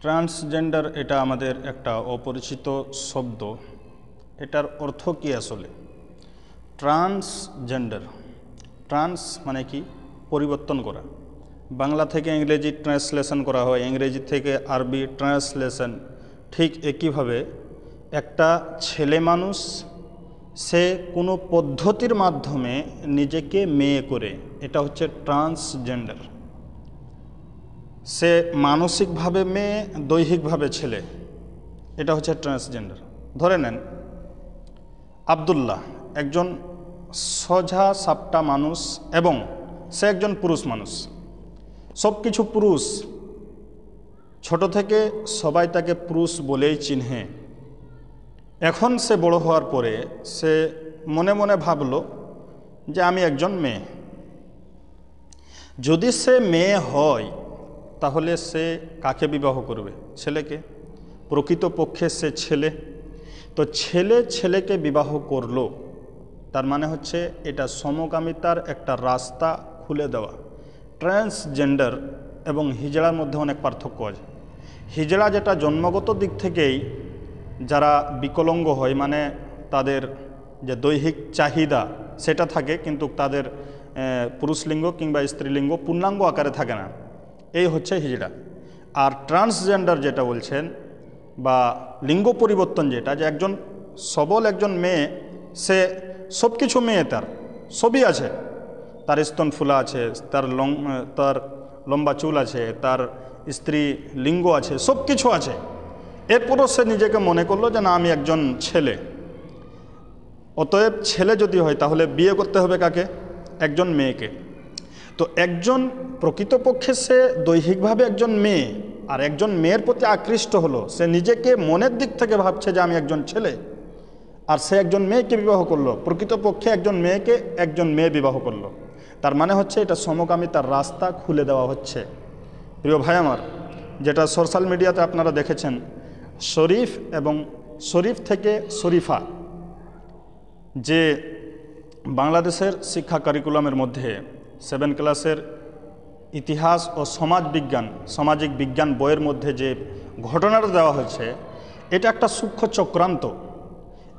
Transgender এটা আমাদের একটা অপরিচিত শব্দ। এটার অর্থ কি আসলে? ট্রান্সজেন্ডার, ট্রান্স মানে কি? পরিবর্তন করা। বাংলা থেকে ইংরেজি ট্রান্সলেশন করা হয়, ইংরেজি থেকে আরবি ট্রান্সলেশন। ঠিক একইভাবে একটা ছেলে মানুষ সে কোনো পদ্ধতির মাধ্যমে নিজেকে মেয়ে করে, এটা হচ্ছে ট্রান্সজেন্ডার। সে মানসিকভাবে মেয়ে, দৈহিকভাবে ছেলে, এটা হচ্ছে ট্রান্সজেন্ডার। ধরে নেন আব্দুল্লাহ একজন সোজা সাপটা মানুষ এবং সে একজন পুরুষ মানুষ, সব কিছু পুরুষ, ছোট থেকে সবাই তাকে পুরুষ বলেই চিনহে। এখন সে বড় হওয়ার পরে সে মনে মনে ভাবল যে আমি একজন মেয়ে। যদি সে মেয়ে হয় তাহলে সে কাকে বিবাহ করবে? ছেলেকে। প্রকৃতপক্ষে সে ছেলে, তো ছেলে ছেলেকে বিবাহ করলো, তার মানে হচ্ছে এটা সমকামিতার একটা রাস্তা খুলে দেওয়া। ট্রান্সজেন্ডার এবং হিজড়ার মধ্যে অনেক পার্থক্য আছে। হিজড়া যেটা জন্মগত দিক থেকেই যারা বিকলাঙ্গ হয়, মানে তাদের যে দৈহিক চাহিদা সেটা থাকে, কিন্তু তাদের পুরুষলিঙ্গ কিংবা স্ত্রীলিঙ্গ পূর্ণাঙ্গ আকারে থাকে না, এই হচ্ছে হিজড়া। আর ট্রান্সজেন্ডার যেটা বলছেন বা লিঙ্গ পরিবর্তন, যেটা যে একজন সবল একজন মেয়ে, সে সব কিছু মেয়ে, তার সবই আছে, তার স্তন ফুলা আছে, তার লম্বা চুল আছে, তার স্ত্রী লিঙ্গ আছে, সব কিছু আছে, এরপরও সে নিজেকে মনে করলো যে না আমি একজন ছেলে। অতএব ছেলে যদি হয় তাহলে বিয়ে করতে হবে কাকে? একজন মেয়েকে। তো একজন প্রকৃতপক্ষে সে দৈহিকভাবে একজন মেয়ে, আর একজন মেয়ের প্রতি আকৃষ্ট হলো, সে নিজেকে মনের দিক থেকে ভাবছে যে আমি একজন ছেলে, আর সে একজন মেয়েকে বিবাহ করলো। প্রকৃতপক্ষে একজন মেয়েকে একজন মেয়ে বিবাহ করলো, তার মানে হচ্ছে এটা সমকামিতার রাস্তা খুলে দেওয়া হচ্ছে। প্রিয় ভাই আমার, যেটা সোশ্যাল মিডিয়াতে আপনারা দেখেছেন, শরীফ এবং শরীফ থেকে শরীফা, যে বাংলাদেশের শিক্ষা কারিকুলামের মধ্যে 7 ক্লাসের ইতিহাস ও সামাজিক বিজ্ঞান বইয়ের মধ্যে যে ঘটনাটা দেওয়া হয়েছে, এটা একটা সূক্ষ্ম চক্রান্ত।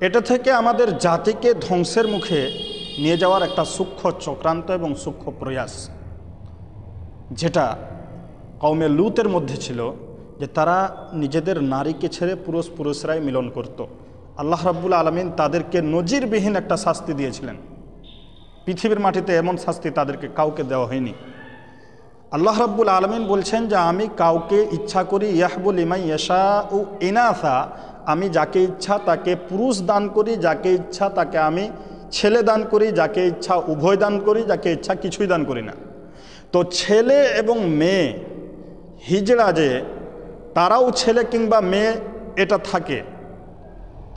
এটা থেকে আমাদের জাতিকে ধ্বংসের মুখে নিয়ে যাওয়ার একটা সূক্ষ্ম চক্রান্ত এবং সূক্ষ্ম প্রয়াস, যেটা কওমে লুতের মধ্যে ছিল, যে তারা নিজেদের নারীকে ছেড়ে পুরুষরাই মিলন করত। আল্লাহ রাব্বুল আলামিন তাদেরকে নজিরবিহীন একটা শাস্তি দিয়েছিলেন। পৃথিবীর মাটিতে এমন শাস্তি তাদেরকে কাউকে দেওয়া হয়নি। আল্লাহ রাব্বুল আলামিন বলছেন যে আমি কাউকে ইচ্ছা করি, ইয়াহবু লিমান ইয়াশাউ ইনাসা, আমি যাকে ইচ্ছা তাকে পুরুষ দান করি, যাকে ইচ্ছা তাকে আমি ছেলে দান করি, যাকে ইচ্ছা উভয় দান করি, যাকে ইচ্ছা কিছুই দান করি না। তো ছেলে এবং মেয়ে হিজড়া, যে তারাও ছেলে কিংবা মেয়ে এটা থাকে,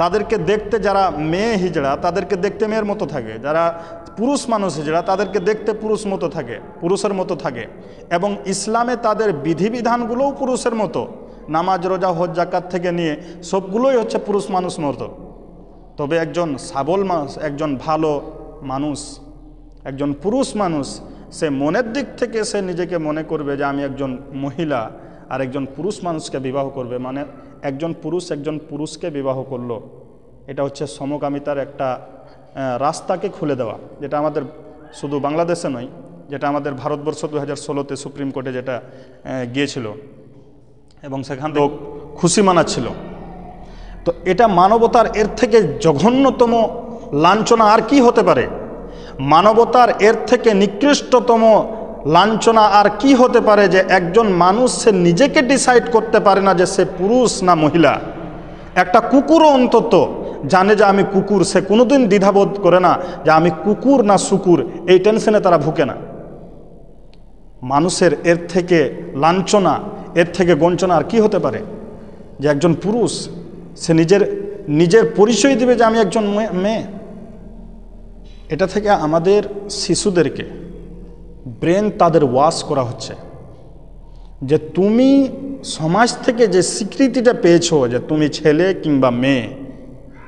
তাদেরকে দেখতে, যারা মেয়ে হিজড়া তাদেরকে দেখতে মেয়ের মতো থাকে, যারা পুরুষ মানুষ হিজড়া তাদেরকে দেখতে পুরুষের মতো থাকে, এবং ইসলামে তাদের বিধিবিধানগুলোও পুরুষের মতো। নামাজ, রোজা, হজ, যাকাত থেকে নিয়ে সবগুলোই হচ্ছে পুরুষ মানুষ মতো। তবে একজন সাবল মানুষ, একজন ভালো মানুষ, একজন পুরুষ মানুষ, সে মনের দিক থেকে সে নিজেকে মনে করবে যে আমি একজন মহিলা, আর একজন পুরুষ মানুষকে বিবাহ করবে, মানে একজন পুরুষকে বিবাহ করলো। এটা হচ্ছে সমকামিতার একটা রাস্তাকে খুলে দেওয়া, যেটা আমাদের শুধু বাংলাদেশে নয়, যেটা আমাদের ভারতবর্ষ 2016-তে সুপ্রিম কোর্টে যেটা গিয়েছিল, এবং সেখান থেকে খুশি মানাচ্ছিল। তো এটা মানবতার এর থেকে জঘন্যতম লাঞ্ছনা আর কি হতে পারে? মানবতার এর থেকে নিকৃষ্টতম লাঞ্ছনা আর কি হতে পারে, যে একজন মানুষ সে নিজেকে ডিসাইড করতে পারে না যে সে পুরুষ না মহিলা। একটা কুকুরও অন্তত জানে যে আমি কুকুর, সে কোনোদিন দ্বিধাবোধ করে না যে আমি কুকুর না শুকুর, এই টেনশনে তারা ভুগে না। মানুষের এর থেকে লাঞ্ছনা, এর থেকে গঞ্চনা আর কি হতে পারে, যে একজন পুরুষ সে নিজের পরিচয় দিবে যে আমি একজন মেয়ে। এটা থেকে আমাদের শিশুদেরকে ব্রেন তাদের ওয়াশ করা হচ্ছে, যে তুমি সমাজ থেকে যে স্বীকৃতিটা পেয়েছো যে তুমি ছেলে কিংবা মেয়ে,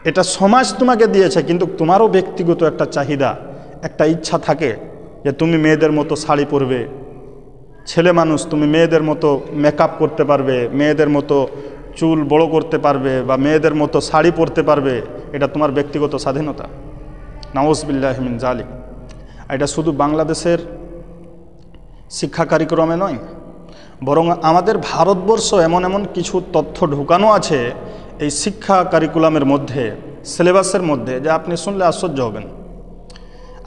এটা সমাজ তোমাকে দিয়েছে, কিন্তু তোমারও ব্যক্তিগত একটা চাহিদা, একটা ইচ্ছা থাকে যে তুমি মেয়েদের মতো শাড়ি পরবে, ছেলে মানুষ, তুমি মেয়েদের মতো মেকআপ করতে পারবে, মেয়েদের মতো চুল বড় করতে পারবে বা মেয়েদের মতো শাড়ি পরতে পারবে, এটা তোমার ব্যক্তিগত স্বাধীনতা। নাউজুবিল্লাহি মিন যালিক। এটা শুধু বাংলাদেশের শিক্ষা কারিক্রমে নয়, বরং আমাদের ভারতবর্ষ এমন এমন কিছু তথ্য ঢুকানো আছে এই শিক্ষা কারিকুলামের মধ্যে, সিলেবাসের মধ্যে, যা আপনি শুনলে আশ্চর্য হবেন।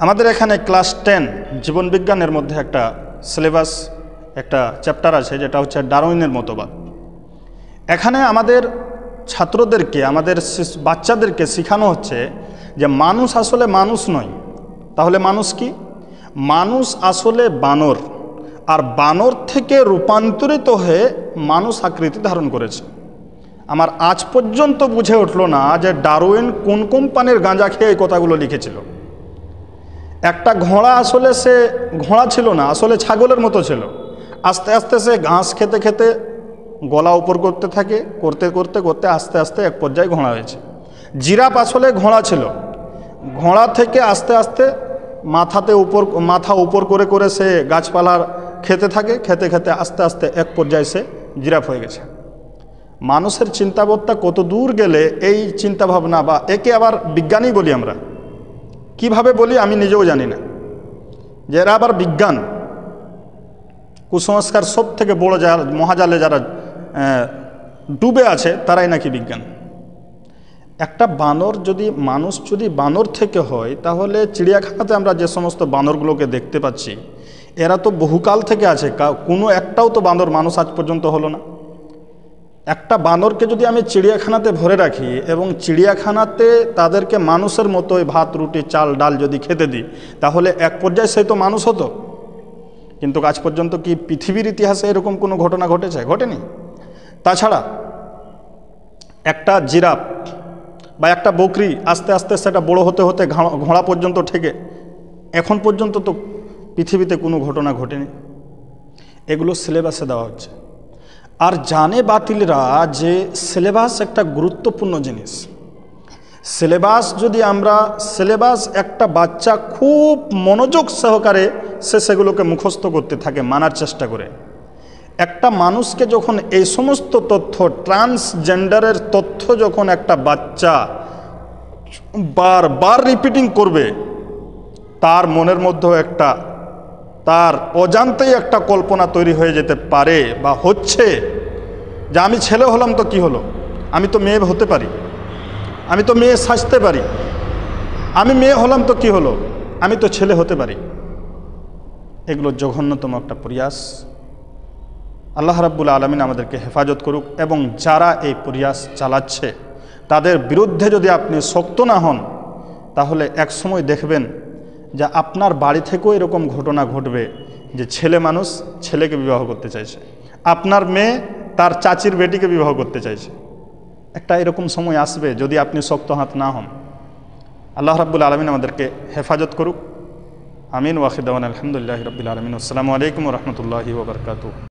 আমাদের এখানে ক্লাস 10 জীবনবিজ্ঞানের মধ্যে একটা সিলেবাস, একটা চ্যাপ্টার আছে যেটা হচ্ছে ডারউইনের মতবাদ। এখানে আমাদের ছাত্রদেরকে, আমাদের বাচ্চাদেরকে শেখানো হচ্ছে যে মানুষ আসলে মানুষ নয়। তাহলে মানুষ কি? মানুষ আসলে বানর, আর বানর থেকে রূপান্তরিত হয়ে মানুষ আকৃতি ধারণ করেছে। আমার আজ পর্যন্ত বুঝে উঠল না যে ডারউইন কোন কোম্পানির গাঁজা খেয়ে এই কথাগুলো লিখেছিল। একটা ঘোড়া আসলে সে ঘোড়া ছিল না, আসলে ছাগলের মতো ছিল। আস্তে আস্তে সে ঘাস খেতে খেতে গলা উপর করতে থাকে, করতে করতে করতে আস্তে আস্তে এক পর্যায়ে ঘোড়া হয়েছে। জিরাফ আসলে ঘোড়া ছিল, ঘোড়া থেকে আস্তে আস্তে মাথা উপর করে করে সে গাছপালার খেতে থাকে, খেতে খেতে আস্তে আস্তে এক পর্যায়ে সে জিরাফ হয়ে গেছে। মানুষের চিন্তাবোধটা কত দূর গেলে এই চিন্তাভাবনা, বা একে আবার বিজ্ঞানী বলি আমরা, কিভাবে বলি আমি নিজেও জানি না, যে এরা আবার বিজ্ঞান। কুসংস্কার সব থেকে বড় মহাজালে যারা ডুবে আছে তারাই নাকি বিজ্ঞান। একটা বানর যদি, মানুষ যদি বানর থেকে হয়, তাহলে চিড়িয়াখানাতে আমরা যে সমস্ত বানরগুলোকে দেখতে পাচ্ছি এরা তো বহুকাল থেকে আছে, কোনো একটাও তো বানর মানুষ আজ পর্যন্ত হলো না। একটা বানরকে যদি আমি চিড়িয়াখানাতে ভরে রাখি এবং চিড়িয়াখানাতে তাদেরকে মানুষের মতোই ভাত রুটি চাল ডাল যদি খেতে দিই, তাহলে এক পর্যায়ে সে তো মানুষ হতো। কিন্তু আজ পর্যন্ত কি পৃথিবীর ইতিহাসে এরকম কোনো ঘটনা ঘটেছে? ঘটেনি। তাছাড়া একটা জিরাফ বা একটা বকরি আস্তে আস্তে সেটা বড় হতে হতে ঘোড়া পর্যন্ত ঠেকে, এখন পর্যন্ত তো পৃথিবীতে কোনো ঘটনা ঘটেনি। এগুলো সিলেবাসে দেওয়া হচ্ছে। আর জানে বাতিলরা যে সিলেবাস একটা গুরুত্বপূর্ণ জিনিস। সিলেবাস একটা বাচ্চা খুব মনোযোগ সহকারে সেগুলোকে মুখস্থ করতে থাকে, মানার চেষ্টা করে। একটা মানুষকে যখন এই সমস্ত তথ্য, ট্রান্সজেন্ডারের তথ্য যখন একটা বাচ্চা বারবার রিপিটিং করবে, তার মনের মধ্যেও তার অজান্তেই একটা কল্পনা তৈরি হয়ে যেতে পারে বা হচ্ছে, যে আমি ছেলে হলাম তো কি হলো, আমি তো মেয়ে হতে পারি, আমি তো মেয়ে সাজতে পারি, আমি মেয়ে হলাম তো কি হলো, আমি তো ছেলে হতে পারি। এগুলো জঘন্যতম একটা প্রয়াস। আল্লাহ রাব্বুল আলামিন আমাদেরকে হেফাজত করুক, এবং যারা এই প্রয়াস চালাচ্ছে তাদের বিরুদ্ধে যদি আপনি শক্ত না হন, তাহলে এক সময় দেখবেন যে আপনার বাড়ি থেকেও এরকম ঘটনা ঘটবে যে ছেলে মানুষ ছেলেকে বিবাহ করতে চাইছে, আপনার মেয়ে তার চাচির বেটিকে বিবাহ করতে চাইছে। একটা এরকম সময় আসবে যদি আপনি শক্ত হাত না হন। আল্লাহ রাব্বুল আলামিন আমাদেরকে হেফাজত করুক। আমিন। ওয়া আখিরু দাওয়ানা আলহামদুলিল্লাহি রাব্বিল আলামিন। আসসালামু আলাইকুম ওয়া রাহমাতুল্লাহি ওয়া বারাকাতুহু।